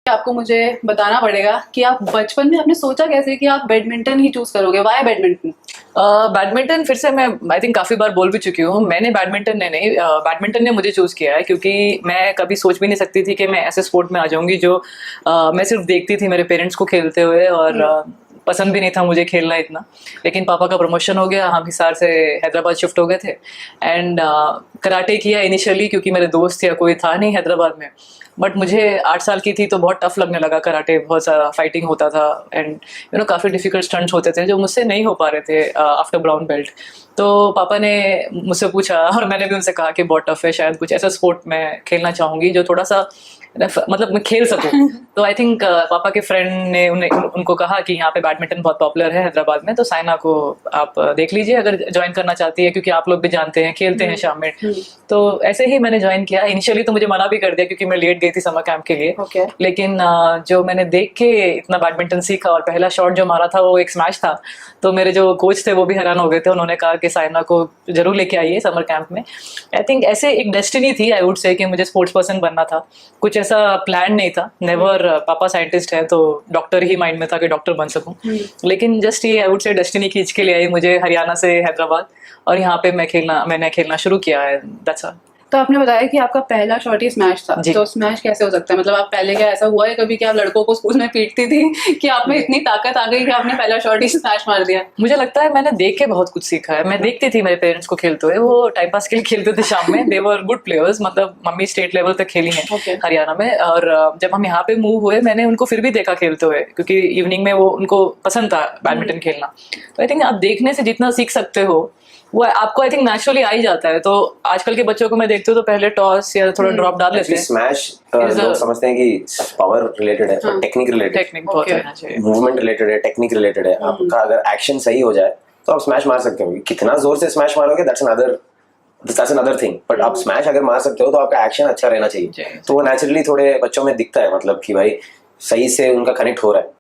आपको मुझे बताना पड़ेगा कि आप बचपन में आपने सोचा कैसे कि आप बैडमिंटन ही चूज करोगे, वाई बैडमिंटन? बैडमिंटन फिर से मैं आई थिंक काफ़ी बार बोल भी चुकी हूँ, मैंने बैडमिंटन ने नहीं, बैडमिंटन ने मुझे चूज़ किया है, क्योंकि मैं कभी सोच भी नहीं सकती थी कि मैं ऐसे स्पोर्ट में आ जाऊंगी जो मैं सिर्फ देखती थी मेरे पेरेंट्स को खेलते हुए, और पसंद भी नहीं था मुझे खेलना इतना। लेकिन पापा का प्रमोशन हो गया, हम हिसार से हैदराबाद शिफ्ट हो गए थे, एंड कराटे किया इनिशियली, क्योंकि मेरे दोस्त या कोई था नहीं हैदराबाद में। बट मुझे 8 साल की थी तो बहुत टफ लगने लगा कराटे, बहुत सारा फाइटिंग होता था, एंड काफ़ी डिफिकल्ट स्टंट्स होते थे जो मुझसे नहीं हो पा रहे थे आफ्टर ब्राउन बेल्ट। तो पापा ने मुझसे पूछा और मैंने भी उनसे कहा कि बहुत टफ है, शायद कुछ ऐसा स्पोर्ट मैं खेलना चाहूँगी जो थोड़ा सा मतलब मैं खेल सकूं। तो आई थिंक पापा के फ्रेंड ने उनको कहा कि यहाँ पे बैडमिंटन बहुत पॉपुलर है हैदराबाद में, तो साइना को आप देख लीजिए अगर ज्वाइन करना चाहती है, क्योंकि आप लोग भी जानते हैं खेलते हैं शाम में। तो ऐसे ही मैंने ज्वाइन किया। इनिशियली तो मुझे मना भी कर दिया क्योंकि मैं लेट गई थी समर कैंप के लिए। लेकिन जो मैंने देख के इतना बैडमिंटन सीखा, और पहला शॉट जो मारा था वो एक स्मैश था, तो मेरे जो कोच थे वो भी हैरान हो गए थे। उन्होंने कहा कि साइना को जरूर लेके आइए समर कैंप में। आई थिंक ऐसे एक डेस्टिनी थी, आई वुड से, कि मुझे स्पोर्ट्स पर्सन बनना था। कुछ ऐसा प्लान नहीं था, नेवर। पापा साइंटिस्ट है तो डॉक्टर ही माइंड में था कि डॉक्टर बन सकूं। लेकिन जस्ट ये आई वुड से डेस्टिनी खींच के ले आई मुझे हरियाणा से हैदराबाद, और यहाँ पे मैंने खेलना शुरू किया है। That's all. तो आपने बताया कि आपका पहला शॉट ही स्मैश था, तो स्मैश कैसे हो सकता है? मतलब आप पहले क्या ऐसा हुआ है कभी कि आप लड़कों को स्कूल में पीटती थी कि आप में इतनी ताकत आ गई कि आपने पहला शॉट ही स्मैश मार दिया? मुझे लगता है मैंने देख के बहुत कुछ सीखा है। मैं देखती थी मेरे पेरेंट्स को खेलते हुए, वो टाइम पास के लिए खेलते थे शाम में। दे वर गुड प्लेयर्स, मतलब मम्मी स्टेट लेवल तक खेली है हरियाणा में। और जब हम यहाँ पे मूव हुए मैंने उनको फिर भी देखा खेलते हुए, क्योंकि इवनिंग में वो उनको पसंद था बैडमिंटन खेलना। तो आई थिंक आप देखने से जितना सीख सकते हो वो आपको आई थिंक नेचुरली आ ही जाता है। तो आजकल के बच्चों को मैं देखती हूँ तो पहले टॉस या थोड़ा ड्रॉप डाल लेते हैं। स्मैश लोग समझते हैं कि पावर रिलेटेड है, पर टेक्निक रिलेटेड, टेक्निक बहुत रहना चाहिए, मूवमेंट रिलेटेड है, टेक्निक रिलेटेड है। आपका अगर एक्शन सही हो जाए तो आप स्मैश मार सकते हो। कितना जोर से स्मैश मारोगे दैट्स अनदर थिंग, बट आप स्मैश अगर मार सकते हो तो आपका एक्शन अच्छा रहना चाहिए। तो वो नेचुरली थोड़े बच्चों में दिखता है, मतलब कि भाई सही से उनका कनेक्ट हो रहा है।